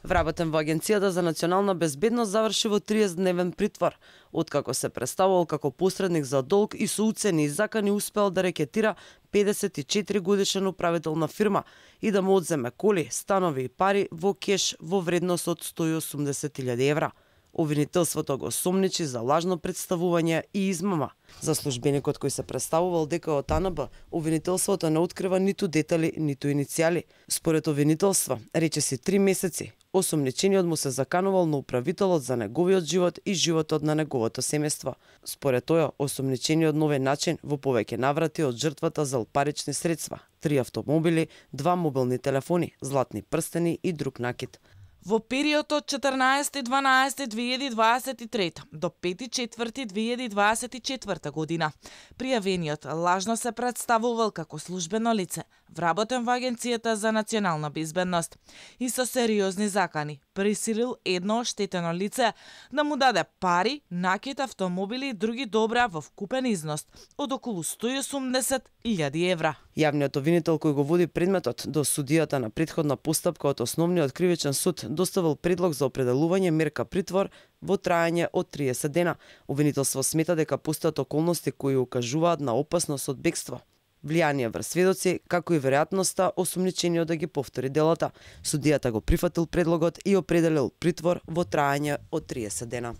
Вработен во Агенцијата за национална безбедност заврши во 30-дневен притвор, откако се представувал како посредник за долг и со уцени и закани успел да рекетира 54 годишен управител на фирма и да му одземе коли, станови и пари во кеш во вредност од 180.000 евра. Обвинителството го сомничи за лажно представување и измама. За службеникот кој се представувал дека од АНБ, обвинителството не открива ниту детали, ниту иницијали. Според обвинителство, речиси 3 месеци, осомничениот му се заканувал на управителот за неговиот живот и животот на неговото семејство. Според тој, осомничениот на овој начин во повеќе наврати од жртвата зел парични средства, 3 автомобили, 2 мобилни телефони, златни прстени и друг накид. Во период од 14.12.2023 до 5.4.2024 година, пријавениот лажно се представувал како службено лице, вработен во Агенцијата за национална безбедност и со сериозни закани присилил едно оштетено лице да му даде пари, накид, автомобили и други добра во вкупен износ од околу 180.000 евра. Јавниот обвинител кој го води предметот до судијата на претходна постапка од Основниот кривичен суд доставил предлог за определување мерка притвор во траење од 30 дена. Обвинителство смета дека постојат околности кои укажуваат на опасност од бегство, влијание врз сведоци, како и веројатноста осомничениот да ги повтори делата. Судијата го прифатил предлогот и определил притвор во траење од 30 дена.